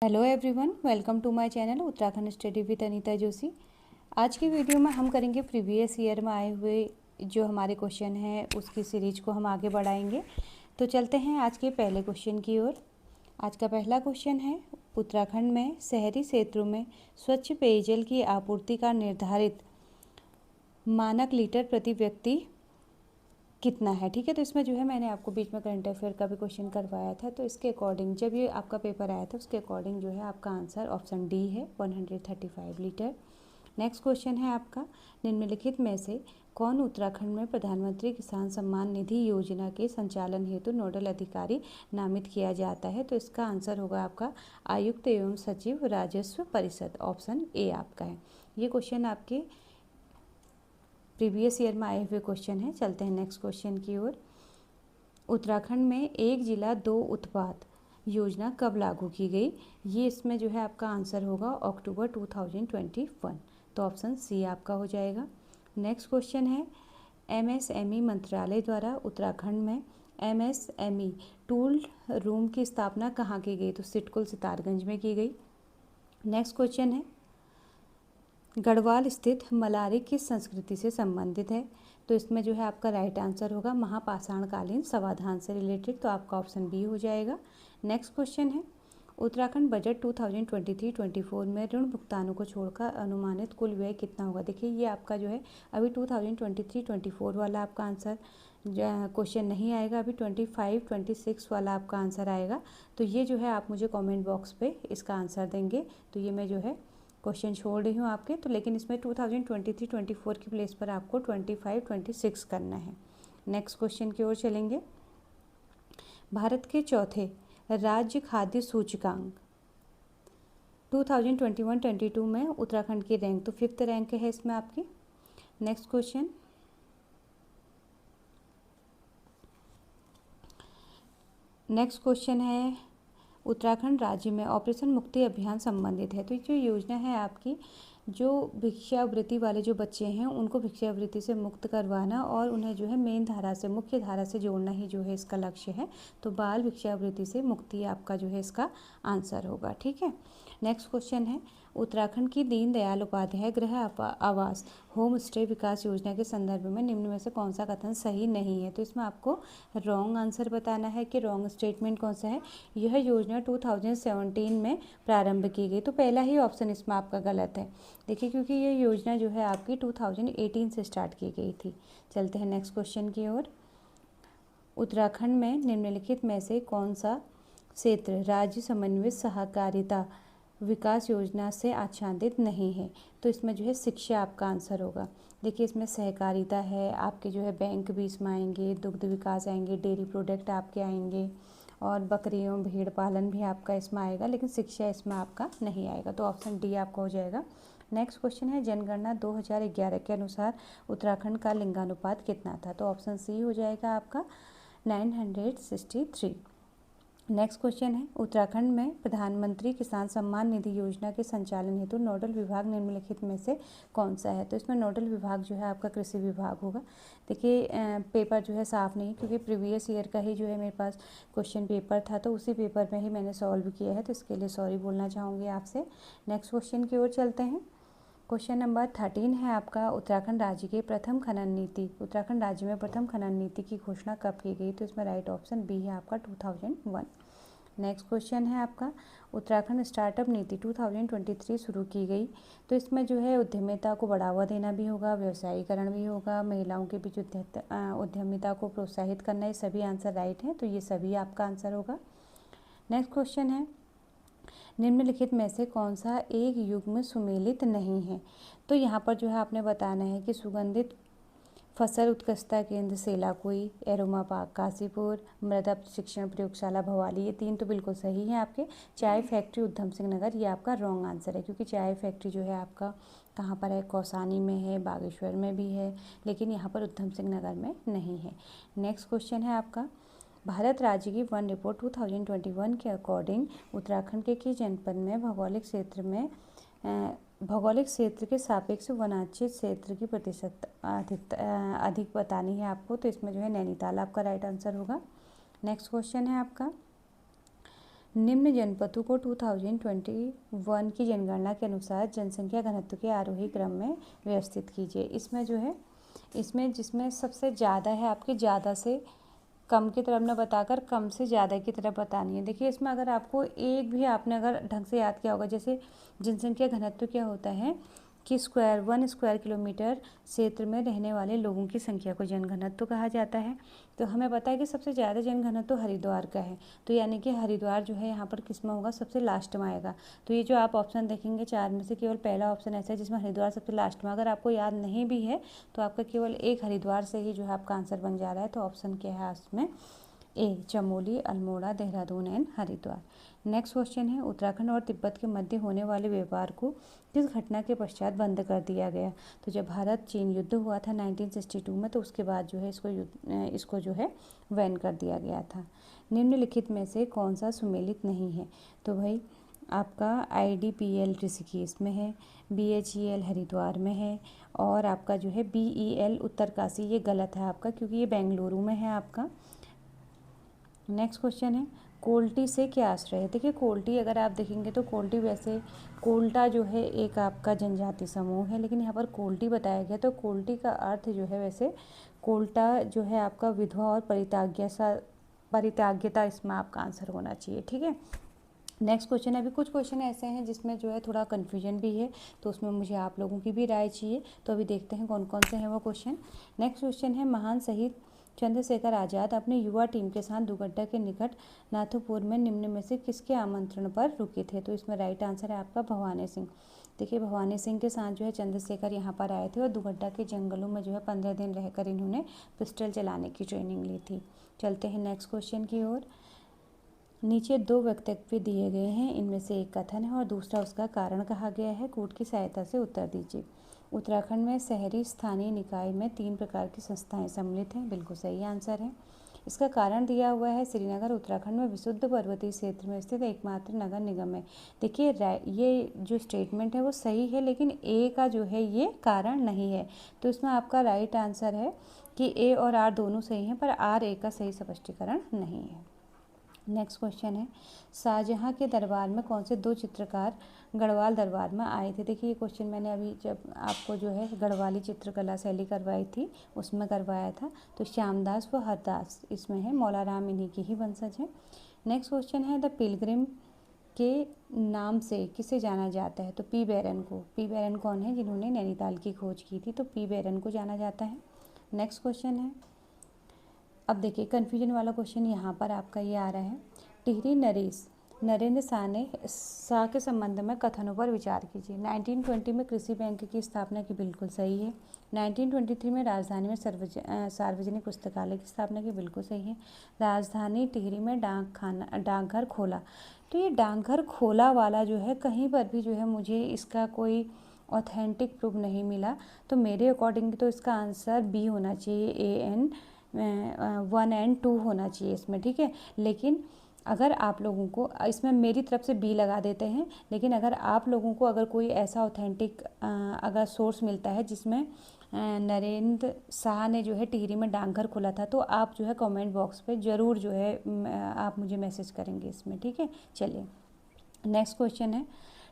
Hello everyone, welcome to my channel Uttarakhand study with Anita Joshi. आज की video में हम करेंगे प्रीवियस ईयर में आए हुए जो हमारे क्वेश्चन हैं उसकी सीरीज को हम आगे बढ़ाएंगे। तो चलते हैं आज के पहले क्वेश्चन की ओर। आज का पहला क्वेश्चन है, उत्तराखंड में शहरी क्षेत्रों में स्वच्छ पेयजल की आपूर्ति का निर्धारित मानक लीटर प्रति व्यक्ति कितना है। ठीक है, तो इसमें जो है मैंने आपको बीच में करंट अफेयर का भी क्वेश्चन करवाया था, तो इसके अकॉर्डिंग जब ये आपका पेपर आया था उसके अकॉर्डिंग जो है आपका आंसर ऑप्शन डी है 135 लीटर। नेक्स्ट क्वेश्चन है आपका, निम्नलिखित में से कौन उत्तराखंड में प्रधानमंत्री किसान सम्मान निधि योजना के संचालन हेतु नोडल अधिकारी नामित किया जाता है। तो इसका आंसर होगा आपका आयुक्त एवं सचिव राजस्व परिषद, ऑप्शन ए आपका है। ये क्वेश्चन आपके प्रीवियस ईयर में आए हुए क्वेश्चन है। चलते हैं नेक्स्ट क्वेश्चन की ओर। उत्तराखंड में एक जिला दो उत्पाद योजना कब लागू की गई? ये इसमें जो है आपका आंसर होगा अक्टूबर 2021, तो ऑप्शन सी आपका हो जाएगा। नेक्स्ट क्वेश्चन है, एमएसएमई मंत्रालय द्वारा उत्तराखंड में एमएसएमई टूल रूम की स्थापना कहाँ की गई? तो सिटकुल सितारगंज में की गई। नेक्स्ट क्वेश्चन है, गढ़वाल स्थित मलारी किस संस्कृति से संबंधित है? तो इसमें जो है आपका राइट आंसर होगा महापाषाणकालीन समाधान से रिलेटेड, तो आपका ऑप्शन बी हो जाएगा। नेक्स्ट क्वेश्चन है, उत्तराखंड बजट 2023-24 में ऋण भुगतानों को छोड़कर अनुमानित कुल व्यय कितना होगा? देखिए ये आपका जो है अभी 2023-24 वाला आपका आंसर क्वेश्चन नहीं आएगा, अभी 25-26 वाला आपका आंसर आएगा। तो ये जो है आप मुझे कमेंट बॉक्स पे इसका आंसर देंगे, तो ये मैं जो है क्वेश्चन छोड़ रही हूँ आपके, तो लेकिन इसमें 2023-24 की प्लेस पर आपको 25-26 करना है। नेक्स्ट क्वेश्चन की ओर चलेंगे। भारत के चौथे राज्य खाद्य सूचकांक 2021-22 में उत्तराखंड की रैंक तो 5th रैंक है इसमें आपकी। नेक्स्ट क्वेश्चन, है उत्तराखंड राज्य में ऑपरेशन मुक्ति अभियान संबंधित है। तो जो योजना है आपकी, जो भिक्षावृत्ति वाले जो बच्चे हैं उनको भिक्षावृत्ति से मुक्त करवाना और उन्हें जो है मेन धारा से, मुख्य धारा से जोड़ना ही जो है इसका लक्ष्य है। तो बाल भिक्षावृत्ति से मुक्ति आपका जो है इसका आंसर होगा। ठीक है, नेक्स्ट क्वेश्चन है, उत्तराखंड की दीनदयाल उपाध्याय गृह आवास होम स्टे विकास योजना के संदर्भ में निम्न में से कौन सा कथन सही नहीं है? तो इसमें आपको रॉन्ग आंसर बताना है कि रॉन्ग स्टेटमेंट कौन सा है। यह योजना 2017 में प्रारंभ की गई, तो पहला ही ऑप्शन इसमें आपका गलत है। देखिए क्योंकि ये योजना जो है आपकी 2018 से स्टार्ट की गई थी। चलते हैं नेक्स्ट क्वेश्चन की ओर। उत्तराखंड में निम्नलिखित में से कौन सा क्षेत्र राज्य समन्वित सहकारिता विकास योजना से आच्छादित नहीं है? तो इसमें जो है शिक्षा आपका आंसर होगा। देखिए इसमें सहकारिता है, आपके जो है बैंक भी इसमें आएंगे, दुग्ध विकास आएंगे, डेयरी प्रोडक्ट आपके आएंगे और बकरियों भेड़ पालन भी आपका इसमें आएगा, लेकिन शिक्षा इसमें आपका नहीं आएगा, तो ऑप्शन डी आपका हो जाएगा। नेक्स्ट क्वेश्चन है, जनगणना 2011 के अनुसार उत्तराखंड का लिंगानुपात कितना था? तो ऑप्शन सी हो जाएगा आपका 963। नेक्स्ट क्वेश्चन है, उत्तराखंड में प्रधानमंत्री किसान सम्मान निधि योजना के संचालन हेतु नोडल विभाग निम्नलिखित में से कौन सा है? तो इसमें नोडल विभाग जो है आपका कृषि विभाग होगा। देखिए पेपर जो है साफ नहीं, क्योंकि प्रीवियस ईयर का ही जो है मेरे पास क्वेश्चन पेपर था, तो उसी पेपर में ही मैंने सॉल्व किया है, तो इसके लिए सॉरी बोलना चाहूँगी आपसे। नेक्स्ट क्वेश्चन की ओर चलते हैं। क्वेश्चन नंबर 13 है आपका, उत्तराखंड राज्य के प्रथम खनन नीति, उत्तराखंड राज्य में प्रथम खनन नीति की घोषणा कब की गई? तो इसमें राइट ऑप्शन बी है आपका 2001। नेक्स्ट क्वेश्चन है आपका, उत्तराखंड स्टार्टअप नीति 2023 शुरू की गई, तो इसमें जो है उद्यमिता को बढ़ावा देना भी होगा, व्यवसायीकरण भी होगा, महिलाओं के बीच उद्यमिता को प्रोत्साहित करना, ये सभी आंसर राइट हैं, तो ये सभी आपका आंसर होगा। नेक्स्ट क्वेश्चन है, निम्नलिखित में से कौन सा एक युग्म सुमेलित नहीं है? तो यहाँ पर जो है आपने बताना है कि सुगंधित फसल उत्कृष्टता केंद्र सेलाकुई, एरोमा पार्क काशीपुर, मृदा प्रशिक्षण प्रयोगशाला भवाली, ये 3 तो बिल्कुल सही हैं आपके। चाय फैक्ट्री उधम सिंह नगर, ये आपका रॉन्ग आंसर है, क्योंकि चाय फैक्ट्री जो है आपका कहाँ पर है? कौसानी में है, बागेश्वर में भी है, लेकिन यहाँ पर उधम सिंह नगर में नहीं है। नेक्स्ट क्वेश्चन है आपका, भारत राज्य की वन रिपोर्ट 2021 के अकॉर्डिंग उत्तराखंड के किस जनपद में भौगोलिक क्षेत्र के सापेक्ष वनांचल क्षेत्र की प्रतिशत अधिक बतानी है आपको? तो इसमें जो है नैनीताल आपका राइट आंसर होगा। नेक्स्ट क्वेश्चन है आपका, निम्न जनपदों को 2021 की जनगणना के अनुसार जनसंख्या घनत्व के आरोही क्रम में व्यवस्थित कीजिए। इसमें जो है, इसमें जिसमें सबसे ज़्यादा है आपके ज़्यादा से कम की तरफ न बताकर कम से ज़्यादा की तरफ बतानी है। देखिए इसमें अगर आपको एक भी आपने अगर ढंग से याद किया होगा, जैसे जनसंख्या घनत्व क्या होता है कि 1 स्क्वायर किलोमीटर क्षेत्र में रहने वाले लोगों की संख्या को जनघनत्व कहा जाता है। तो हमें पता है कि सबसे ज़्यादा जनघनत्व हरिद्वार का है, तो यानी कि हरिद्वार जो है यहाँ पर किस में होगा, सबसे लास्ट में आएगा। तो ये जो आप ऑप्शन देखेंगे 4 में से केवल पहला ऑप्शन ऐसा है जिसमें हरिद्वार सबसे लास्ट में। अगर आपको याद नहीं भी है तो आपका केवल एक हरिद्वार से ही जो है आपका आंसर बन जा रहा है। तो ऑप्शन क्या है उसमें, a, Chamoli, Almora, Dehradun and Haridwar. Next question है, उत्तराखंड और तिब्बत के मध्य होने वाले व्यापार को किस घटना के पश्चात बंद कर दिया गया। तो जब भारत चीन युद्ध हुआ था 1962 में, तो उसके बाद जो है इसको जो है बैन कर दिया गया था। निम्नलिखित में से कौन सा सुमेलित नहीं है। तो भाई आपका IDPL ऋषिकेश में है, BHEL हरिद्वार में है, और आपका जो है BEL उत्तरकाशी, ये गलत है आपका क्योंकि ये बेंगलुरु में है आपका। नेक्स्ट क्वेश्चन है, कोल्टी से क्या आश्रय है। देखिए कोल्टी अगर आप देखेंगे तो कोल्टी, वैसे कोल्टा जो है एक आपका जनजाति समूह है, लेकिन यहाँ पर कोल्टी बताया गया। तो कोल्टी का अर्थ जो है, वैसे कोल्टा जो है आपका विधवा और परित्याग्यता इसमें आपका आंसर होना चाहिए। ठीक है, नेक्स्ट क्वेश्चन है। अभी कुछ क्वेश्चन ऐसे हैं जिसमें जो है थोड़ा कन्फ्यूजन भी है, तो उसमें मुझे आप लोगों की भी राय चाहिए। तो अभी देखते हैं कौन कौन से हैं वो क्वेश्चन। नेक्स्ट क्वेश्चन है, महान शहीद चंद्रशेखर आज़ाद अपनी युवा टीम के साथ दुगड्डा के निकट नाथुपुर में निम्न में से किसके आमंत्रण पर रुके थे। तो इसमें राइट आंसर है आपका भवानी सिंह। देखिए भवानी सिंह के साथ जो है चंद्रशेखर यहाँ पर आए थे और दुगड्डा के जंगलों में जो है 15 दिन रहकर इन्होंने पिस्टल चलाने की ट्रेनिंग ली थी। चलते हैं नेक्स्ट क्वेश्चन की ओर। नीचे 2 वक्तव्य दिए गए हैं, इनमें से एक कथन है और दूसरा उसका कारण कहा गया है। कूट की सहायता से उत्तर दीजिए। उत्तराखंड में शहरी स्थानीय निकाय में 3 प्रकार की संस्थाएं सम्मिलित हैं, बिल्कुल सही आंसर है। इसका कारण दिया हुआ है, श्रीनगर उत्तराखंड में विशुद्ध पर्वतीय क्षेत्र में स्थित एकमात्र नगर निगम है। देखिए ये जो स्टेटमेंट है वो सही है, लेकिन ए का जो है ये कारण नहीं है। तो इसमें आपका राइट आंसर है कि ए और आर दोनों सही हैं, पर आर ए का सही स्पष्टीकरण नहीं है। नेक्स्ट क्वेश्चन है, शाहजहाँ के दरबार में कौन से 2 चित्रकार गढ़वाल दरबार में आए थे। देखिए ये क्वेश्चन मैंने अभी जब आपको जो है गढ़वाली चित्रकला शैली करवाई थी उसमें करवाया था। तो श्यामदास व हरदास इसमें है, मौलाराम इन्हीं की ही वंशज है। नेक्स्ट क्वेश्चन है, द पिलग्रिम के नाम से किसे जाना जाता है। तो पी बैरन को। पी बैरन कौन है, जिन्होंने नैनीताल की खोज की थी, तो पी बैरन को जाना जाता है। नेक्स्ट क्वेश्चन है, अब देखिए कन्फ्यूजन वाला क्वेश्चन यहाँ पर आपका ये आ रहा है, टिहरी नरेश नरेंद्र शाह के संबंध में कथनों पर विचार कीजिए। 1920 में कृषि बैंक की स्थापना की, बिल्कुल सही है। 1923 में राजधानी में सार्वजनिक पुस्तकालय की स्थापना की, बिल्कुल सही है। राजधानी टिहरी में डाकघर खोला। तो ये डाकघर खोला वाला जो है कहीं पर भी जो है मुझे इसका कोई ऑथेंटिक प्रूफ नहीं मिला। तो मेरे अकॉर्डिंग तो इसका आंसर बी होना चाहिए, AN 1 and 2 होना चाहिए इसमें। ठीक है, लेकिन अगर आप लोगों को इसमें मेरी तरफ से बी लगा देते हैं, लेकिन अगर आप लोगों को अगर कोई ऐसा ऑथेंटिक अगर सोर्स मिलता है जिसमें नरेंद्र शाह ने जो है टिहरी में डाकघर खोला था, तो आप जो है कमेंट बॉक्स पे ज़रूर जो है आप मुझे मैसेज करेंगे इसमें। ठीक है, चलिए नेक्स्ट क्वेश्चन है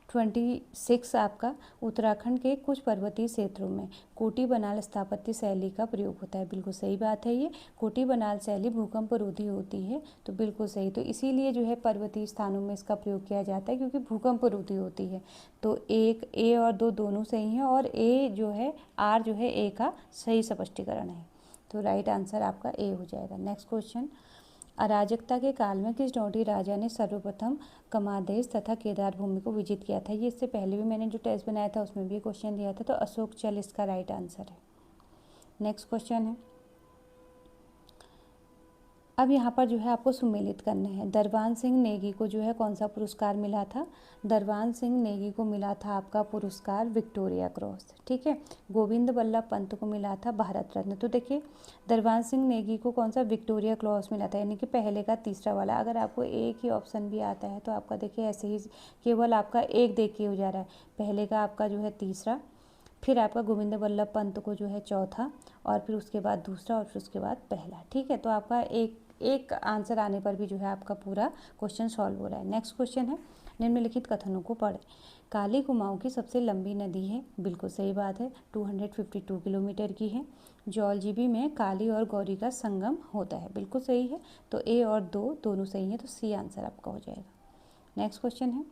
26 आपका, उत्तराखंड के कुछ पर्वतीय क्षेत्रों में कोटी बनाल स्थापत्य शैली का प्रयोग होता है, बिल्कुल सही बात है। ये कोटी बनाल शैली भूकंप रोधी होती है, तो बिल्कुल सही। तो इसीलिए जो है पर्वतीय स्थानों में इसका प्रयोग किया जाता है क्योंकि भूकंप रोधी होती है। तो एक ए और 2 दोनों सही हैं, और ए जो है आर जो है ए का सही स्पष्टीकरण है। तो राइट आंसर आपका ए हो जाएगा। नेक्स्ट क्वेश्चन, अराजकता के काल में किस डोंटी राजा ने सर्वप्रथम कमादेश तथा केदार भूमि को विजित किया था। ये इससे पहले भी मैंने जो टेस्ट बनाया था उसमें भी क्वेश्चन दिया था, तो अशोक चल इसका राइट आंसर है। नेक्स्ट क्वेश्चन है, अब यहाँ पर जो है आपको सुमेलित करना है। दरबान सिंह नेगी को जो है कौन सा पुरस्कार मिला था। दरबान सिंह नेगी को मिला था आपका पुरस्कार विक्टोरिया क्रॉस। ठीक है, गोविंद बल्लभ पंत को मिला था भारत रत्न। तो देखिए दरबान सिंह नेगी को कौन सा विक्टोरिया क्रॉस मिला था, यानी कि पहले का तीसरा वाला। अगर आपको एक ही ऑप्शन भी आता है तो आपका देखिए ऐसे ही केवल आपका एक देख के हो जा रहा है। पहले का आपका जो है तीसरा, फिर आपका गोविंद बल्लभ पंत को जो है चौथा, और फिर उसके बाद दूसरा, और फिर उसके बाद पहला। ठीक है, तो आपका एक एक आंसर आने पर भी जो है आपका पूरा क्वेश्चन सॉल्व हो रहा है। नेक्स्ट क्वेश्चन है, निम्नलिखित कथनों को पढ़ें। काली कुमाऊं की सबसे लंबी नदी है, बिल्कुल सही बात है, 252 किलोमीटर की है। जौलजीबी में काली और गौरी का संगम होता है, बिल्कुल सही है। तो ए और दो दोनों सही है, तो सी आंसर आपका हो जाएगा। नेक्स्ट क्वेश्चन है,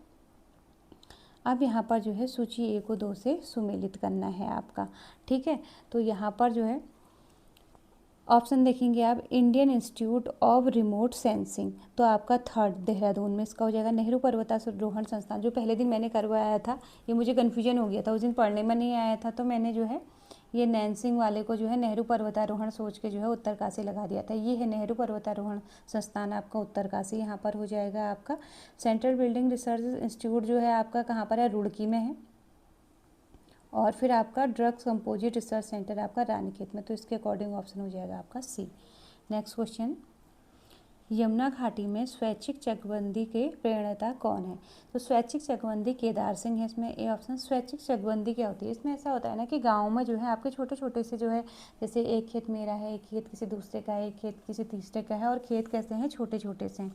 अब यहाँ पर जो है सूची ए को 2 से सुमेलित करना है आपका, ठीक है। तो यहाँ पर जो है ऑप्शन देखेंगे आप, Indian institute of remote sensing, तो आपका थर्ड देहरादून में इसका हो जाएगा। नेहरू पर्वतारोहण संस्थान, जो पहले दिन मैंने करवाया था, ये मुझे कन्फ्यूजन हो गया था, उस दिन पढ़ने में नहीं आया था, तो मैंने जो है ये नैनसिंग वाले को जो है नेहरू पर्वतारोहण सोच के जो है उत्तरकाशी लगा दिया था। ये है नेहरू पर्वतारोहण संस्थान आपका उत्तरकाशी, यहाँ पर हो जाएगा आपका। सेंट्रल बिल्डिंग रिसर्च इंस्टीट्यूट जो है आपका कहाँ पर है, रुड़की में है। और फिर आपका ड्रग्स कंपोजिट रिसर्च सेंटर आपका रानीखेत में, तो इसके अकॉर्डिंग ऑप्शन हो जाएगा आपका सी। नेक्स्ट क्वेश्चन, यमुना घाटी में स्वैच्छिक चकबंदी के प्रणेता कौन है? तो स्वैच्छिक चकबंदी केदार सिंह है इसमें, ए ऑप्शन। स्वैच्छिक चकबंदी क्या होती है? इसमें ऐसा होता है ना कि गाँव में जो है आपके छोटे छोटे से जो है, जैसे एक खेत मेरा है, एक खेत किसी दूसरे का है, एक खेत किसी तीसरे का है, और खेत कैसे हैं, छोटे छोटे से हैं।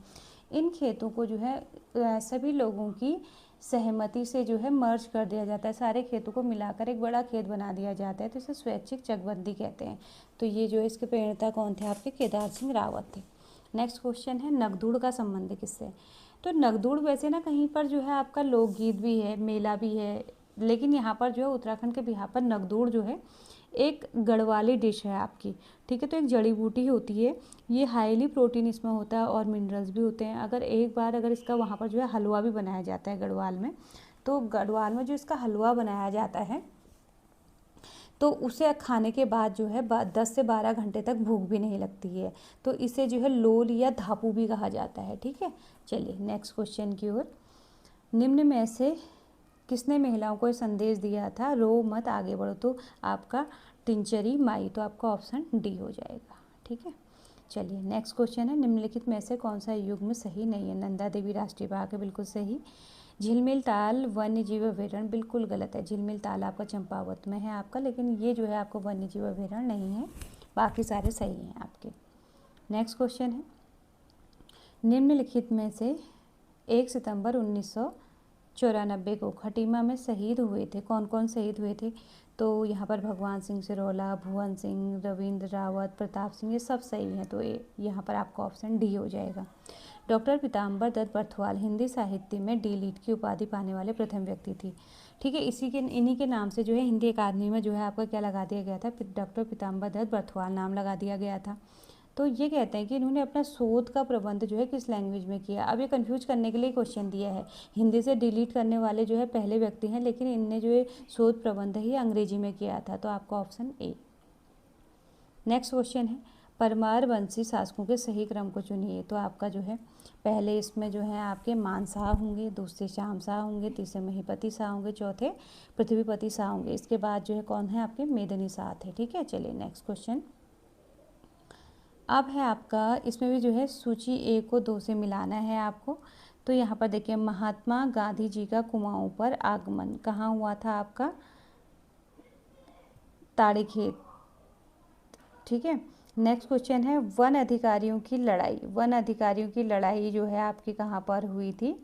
इन खेतों को जो है सभी लोगों की सहमति से जो है मर्ज कर दिया जाता है, सारे खेतों को मिलाकर एक बड़ा खेत बना दिया जाता है, तो इसे स्वैच्छिक चकबंदी कहते हैं। तो ये जो है इसके प्रणेता कौन थे आपके? केदार सिंह रावत थे। नेक्स्ट क्वेश्चन है, नगदुड़ का संबंध किससे? तो नगदुड़ वैसे ना कहीं पर जो है आपका लोकगीत भी है, मेला भी है, लेकिन यहाँ पर जो है उत्तराखंड के बिहार पर नगदुड़ जो है एक गढ़वाली डिश है आपकी, ठीक है। तो एक जड़ी बूटी होती है, ये हाईली प्रोटीन इसमें होता है और मिनरल्स भी होते हैं। अगर इसका वहाँ पर जो है हलवा भी बनाया जाता है गढ़वाल में, तो गढ़वाल में जो इसका हलवा बनाया जाता है, तो उसे खाने के बाद जो है 10 से 12 घंटे तक भूख भी नहीं लगती है, तो इसे जो है लोल या धापू भी कहा जाता है, ठीक है। चलिए नेक्स्ट क्वेश्चन की ओर। निम्न में से किसने महिलाओं को संदेश दिया था, रो मत आगे बढ़ो? तो आपका टिंचरी माई, तो आपका ऑप्शन डी हो जाएगा, ठीक है। चलिए नेक्स्ट क्वेश्चन है, निम्नलिखित में से कौन सा युग्म सही नहीं है? नंदा देवी राष्ट्रीय बाग है, बिल्कुल सही। झिलमिल ताल वन्य जीव अभयारण्य, बिल्कुल गलत है। झिलमिल ताल आपका चंपावत में है आपका, लेकिन ये जो है आपको वन्य जीव अभयारण्य नहीं है, बाकी सारे सही हैं आपके। नेक्स्ट क्वेश्चन है, निम्नलिखित में से 1 सितंबर 1994 को खटीमा में शहीद हुए थे, कौन कौन शहीद हुए थे? तो यहाँ पर भगवान सिंह सिरोला, भुवन सिंह, रविंद्र रावत, प्रताप सिंह, ये सब सही हैं, तो यहाँ पर आपका ऑप्शन डी हो जाएगा। डॉक्टर पीताम्बर दत्त बर्थवाल हिंदी साहित्य में डी लिट की उपाधि पाने वाले प्रथम व्यक्ति थी, ठीक है। इन्हीं के नाम से जो है हिंदी अकादमी में जो है आपका क्या लगा दिया गया था, डॉक्टर पीताम्बर दत्त बर्थवाल नाम लगा दिया गया था। तो ये कहते हैं कि इन्होंने अपना शोध का प्रबंध जो है किस लैंग्वेज में किया। अब ये कंफ्यूज करने के लिए क्वेश्चन दिया है, हिंदी से डिलीट करने वाले जो है पहले व्यक्ति हैं, लेकिन इनने जो है शोध प्रबंध ही अंग्रेजी में किया था, तो आपका ऑप्शन ए। नेक्स्ट क्वेश्चन है, परमार वंशी शासकों के सही क्रम को चुनिए। तो आपका जो है पहले इसमें जो है आपके मान शाह होंगे, दूसरे श्याम शाह होंगे, तीसरे महीपति शाह होंगे, चौथे पृथ्वीपति शाह होंगे, इसके बाद जो है कौन है आपके? मेदिनी शाह थे, ठीक है। चलिए नेक्स्ट क्वेश्चन अब है आपका, इसमें भी जो है सूची ए को 2 से मिलाना है आपको। तो यहाँ पर देखिए, महात्मा गांधी जी का कुमाऊं पर आगमन कहाँ हुआ था आपका? ताड़ीखेत, ठीक है। नेक्स्ट क्वेश्चन है, वन अधिकारियों की लड़ाई। वन अधिकारियों की लड़ाई जो है आपकी कहाँ पर हुई थी?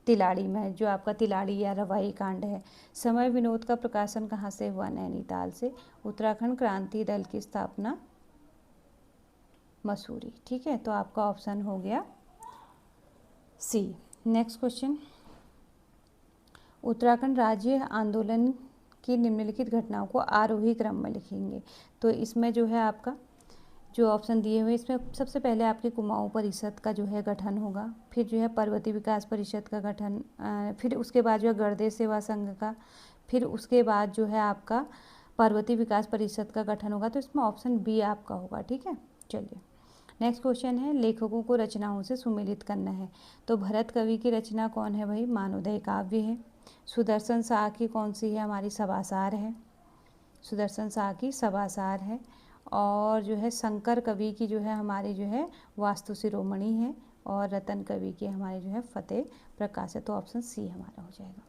तिलाड़ी में, जो आपका तिलाड़ी या रवाई कांड है। समय विनोद का प्रकाशन कहाँ से हुआ? नैनीताल से। उत्तराखंड क्रांति दल की स्थापना मसूरी, ठीक है। तो आपका ऑप्शन हो गया सी। नेक्स्ट क्वेश्चन, उत्तराखंड राज्य आंदोलन की निम्नलिखित घटनाओं को आरोही क्रम में लिखेंगे। तो इसमें जो है आपका जो ऑप्शन दिए हुए, इसमें सबसे पहले आपके कुमाऊं परिषद का जो है गठन होगा, फिर जो है पर्वतीय विकास परिषद का गठन, फिर उसके बाद जो है गणदेश सेवा संघ का, फिर उसके बाद जो है आपका पर्वतीय विकास परिषद का गठन होगा। तो इसमें ऑप्शन बी आपका होगा, ठीक है। चलिए नेक्स्ट क्वेश्चन है, लेखकों को रचनाओं से सुमेलित करना है। तो भरत कवि की रचना कौन है भाई? मानवोदय काव्य है। सुदर्शन शाह की कौन सी है? हमारी सभासार है, सुदर्शन शाह की सभासार है। और जो है शंकर कवि की जो है हमारी जो है वास्तु शिरोमणि है, और रतन कवि की हमारे जो है फतेह प्रकाश है। तो ऑप्शन सी हमारा हो जाएगा।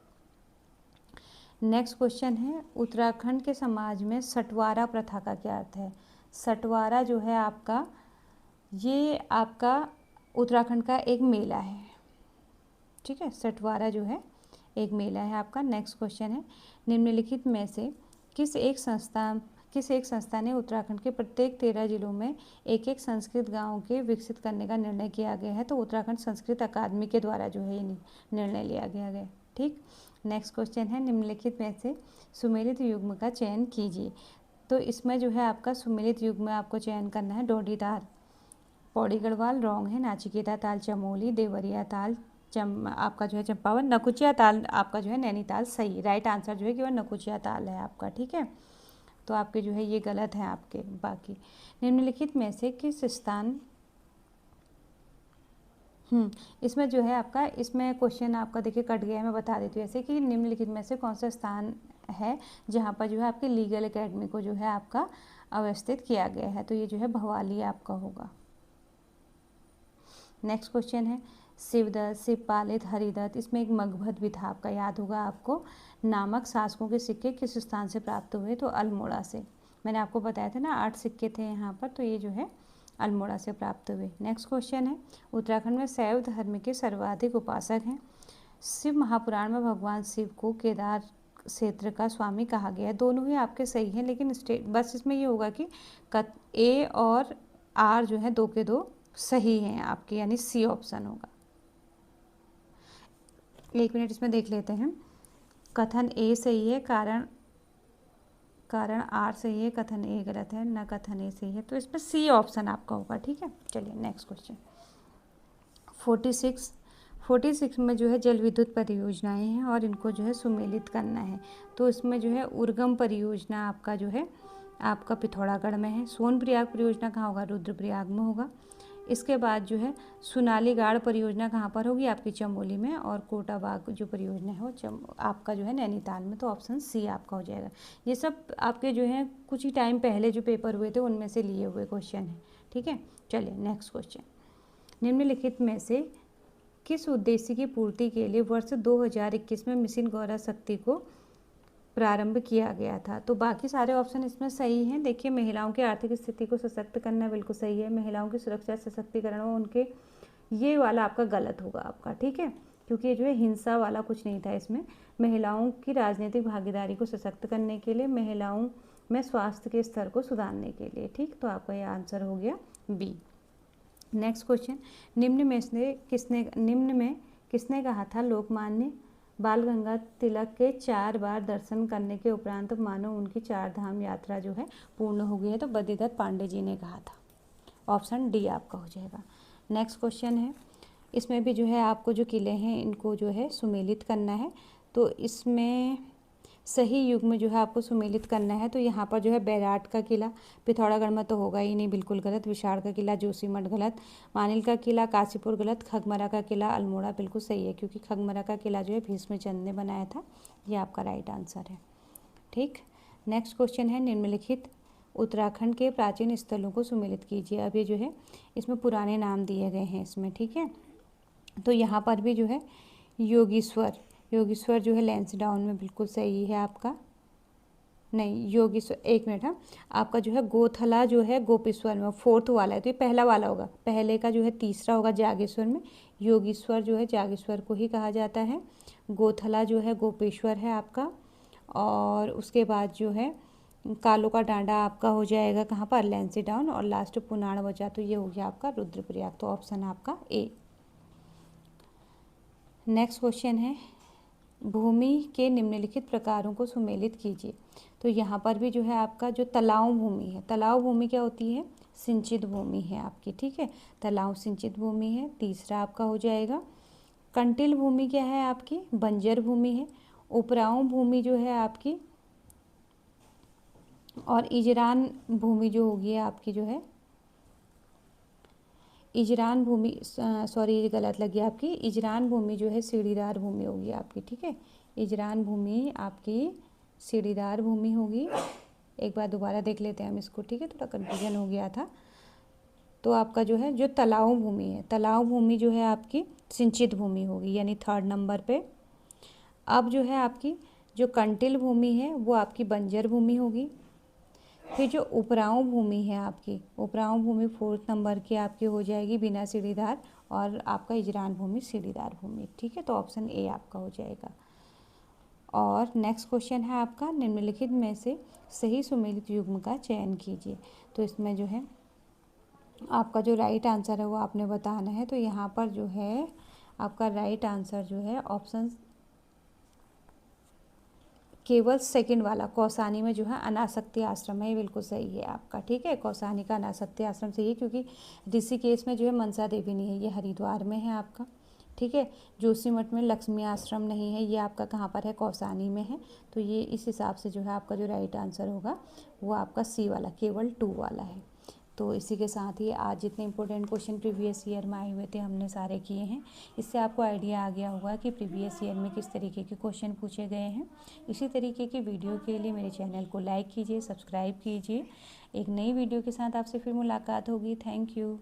नेक्स्ट क्वेश्चन है, उत्तराखंड के समाज में सटवारा प्रथा का क्या अर्थ है? सटवारा जो है आपका ये आपका उत्तराखंड का एक मेला है, ठीक है। सटवारा जो है एक मेला है आपका। नेक्स्ट क्वेश्चन है, निम्नलिखित में से किस एक संस्था ने उत्तराखंड के प्रत्येक 13 जिलों में एक एक संस्कृत गांव के विकसित करने का निर्णय किया गया है? तो उत्तराखंड संस्कृत अकादमी के द्वारा जो है ये निर्णय लिया गया है, ठीक। नेक्स्ट क्वेश्चन है, निम्नलिखित में से सुमेलित युग्म का चयन कीजिए। तो इसमें जो है आपका सुमेलित युग्म में आपको चयन करना है डोडी ताल पौड़ी गढ़वाल, रॉन्ग है। नाचिकेता ताल चमोली, देवरिया ताल आपका जो है चंपावत, नकुचिया ताल आपका जो है नैनीताल, सही। राइट आंसर जो है कि वह नकुचिया ताल है आपका, ठीक है। तो आपके जो है ये गलत है आपके। बाकी निम्नलिखित में से किस स्थान इसमें जो है आपका, इसमें क्वेश्चन आपका देखिए कट गया है, मैं बता देती हूँ ऐसे कि निम्नलिखित में से कौन सा स्थान है जहाँ पर जो है आपकी लीगल एकेडमी को जो है आपका अवस्थित किया गया है? तो ये जो है भवाली आपका होगा। नेक्स्ट क्वेश्चन है, शिवदत्त, शिवपालित, हरिदत्त, इसमें एक मगध भी था आपका, याद होगा आपको, नामक शासकों के सिक्के किस स्थान से प्राप्त हुए? तो अल्मोड़ा से। मैंने आपको बताया था ना 8 सिक्के थे यहाँ पर, तो ये जो है अल्मोड़ा से प्राप्त हुए। नेक्स्ट क्वेश्चन है, उत्तराखंड में शैव धर्म के सर्वाधिक उपासक हैं। शिव महापुराण में भगवान शिव को केदार क्षेत्र का स्वामी कहा गया है। दोनों ही आपके सही हैं, लेकिन बस इसमें ये होगा कि ए और आर जो है 2 के 2 सही हैं आपके, यानी सी ऑप्शन होगा। 1 मिनट इसमें देख लेते हैं। कथन ए सही है, कारण आर सही है, कथन ए गलत है, न कथन ए सही है, तो इसमें सी ऑप्शन आपका होगा, ठीक है। चलिए नेक्स्ट क्वेश्चन 46 में जो है जल विद्युत परियोजनाएं हैं और इनको जो है सुमेलित करना है। तो इसमें जो है उर्गम परियोजना आपका जो है आपका पिथौरागढ़ में है। सोनप्रयाग परियोजना कहाँ होगा? रुद्रप्रयाग में होगा। इसके बाद जो है सुनालीगाड़ परियोजना कहाँ पर होगी? आपकी चमोली में। और कोटाबाग जो परियोजना है वो आपका जो है नैनीताल में। तो ऑप्शन सी आपका हो जाएगा। ये सब आपके जो है कुछ ही टाइम पहले जो पेपर हुए थे उनमें से लिए हुए क्वेश्चन है, ठीक है। चलिए नेक्स्ट क्वेश्चन, निम्नलिखित में से किस उद्देश्य की पूर्ति के लिए वर्ष 2021 में मिशन गौरा शक्ति को प्रारंभ किया गया था? तो बाकी सारे ऑप्शन इसमें सही हैं। देखिए, महिलाओं की आर्थिक स्थिति को सशक्त करना बिल्कुल सही है। महिलाओं की सुरक्षा सशक्तिकरण और उनके, ये वाला आपका गलत होगा आपका, ठीक है, क्योंकि ये जो है हिंसा वाला कुछ नहीं था इसमें। महिलाओं की राजनीतिक भागीदारी को सशक्त करने के लिए, महिलाओं में स्वास्थ्य के स्तर को सुधारने के लिए, ठीक। तो आपका ये आंसर हो गया बी। नेक्स्ट क्वेश्चन, निम्न में किसने कहा था लोकमान्य बाल गंगा तिलक के 4 बार दर्शन करने के उपरांत मानो उनकी 4 धाम यात्रा जो है पूर्ण हो गई है? तो बद्रीदत्त पांडे जी ने कहा था। ऑप्शन डी आपका हो जाएगा। नेक्स्ट क्वेश्चन है, इसमें भी जो है आपको जो किले हैं इनको जो है सुमेलित करना है। तो इसमें सही युग्म जो है आपको सुमेलित करना है। तो यहाँ पर जो है बैराट का किला, पिथौरागढ़ में तो होगा ही नहीं, बिल्कुल गलत। विशाल का किला, जोशीमठ गलत। मानिल का किला, काशीपुर गलत। खगमरा का किला, अल्मोड़ा बिल्कुल सही है, क्योंकि खगमरा का किला जो है भीष्मचंद ने बनाया था। ये आपका राइट आंसर है, ठीक। नेक्स्ट क्वेश्चन है, निम्नलिखित उत्तराखंड के प्राचीन स्थलों को सुमेलित कीजिए। अब ये जो है इसमें पुराने नाम दिए गए हैं इसमें, ठीक है। तो यहाँ पर भी जो है योगेश्वर जो है लैंसडाउन में बिल्कुल सही है आपका। नहीं, योगेश्वर, 1 मिनट, हाँ, आपका जो है गोथला जो है गोपेश्वर में, 4th वाला है, तो ये पहला वाला होगा। पहले का जो है तीसरा होगा जागेश्वर में। योगेश्वर जो है जागेश्वर को ही कहा जाता है। गोथला जो है गोपेश्वर है आपका। और उसके बाद जो है कालो का डांडा आपका हो जाएगा कहाँ पर? लैंसडाउन। और लास्ट पुनाड़ बचा, तो ये हो गया आपका रुद्रप्रयाग। तो ऑप्शन आपका ए। नेक्स्ट क्वेश्चन है, भूमि के निम्नलिखित प्रकारों को सुमेलित कीजिए। तो यहाँ पर भी जो है आपका जो तलाव भूमि है, तलाव भूमि क्या होती है? सिंचित भूमि है आपकी, ठीक है। तलाव सिंचित भूमि है। तीसरा आपका हो जाएगा कंटिल भूमि, क्या है आपकी? बंजर भूमि है। उपराऊ भूमि जो है आपकी, और इजरान भूमि जो होगी आपकी जो है इजरान भूमि, सॉरी ये गलत लगी आपकी। इजरान भूमि जो है सीढ़ीदार भूमि होगी आपकी, ठीक है। इजरान भूमि आपकी सीढ़ीदार भूमि होगी। एक बार दोबारा देख लेते हैं हम इसको, ठीक है, थोड़ा कन्फ्यूजन हो गया था। तो आपका जो है जो तलाव भूमि है, तलाव भूमि जो है आपकी सिंचित भूमि होगी, यानी 3rd नंबर पे। अब जो है आपकी जो कंटिल भूमि है वो आपकी बंजर भूमि होगी। फिर जो उपराऊ भूमि है आपकी, उपराऊ भूमि 4th नंबर की आपकी हो जाएगी बिना सीढ़ीदार, और आपका इजरान भूमि सीढ़ीदार भूमि। ठीक है, तो ऑप्शन ए आपका हो जाएगा। और नेक्स्ट क्वेश्चन है आपका, निम्नलिखित में से सही सुमेलित युग्म का चयन कीजिए। तो इसमें जो है आपका जो राइट आंसर है वो आपने बताना है। तो यहाँ पर जो है आपका राइट आंसर जो है ऑप्शन केवल सेकंड वाला, कौसानी में जो है अनासक्ति आश्रम है, ये बिल्कुल सही है आपका। ठीक है, कौसानी का अनासक्ति आश्रम सही है, क्योंकि ऋषिकेश में जो है मनसा देवी नहीं है, ये हरिद्वार में है आपका। ठीक है, जोशीमठ में लक्ष्मी आश्रम नहीं है, ये आपका कहाँ पर है, कौसानी में है। तो ये इस हिसाब से जो है आपका जो राइट आंसर होगा वो आपका सी वाला, केवल 2 वाला है। तो इसी के साथ ही आज जितने इंपॉर्टेंट क्वेश्चन प्रीवियस ईयर में आए हुए थे हमने सारे किए हैं। इससे आपको आइडिया आ गया होगा कि प्रीवियस ईयर में किस तरीके के क्वेश्चन पूछे गए हैं। इसी तरीके की वीडियो के लिए मेरे चैनल को लाइक कीजिए, सब्सक्राइब कीजिए। एक नई वीडियो के साथ आपसे फिर मुलाकात होगी। Thank you.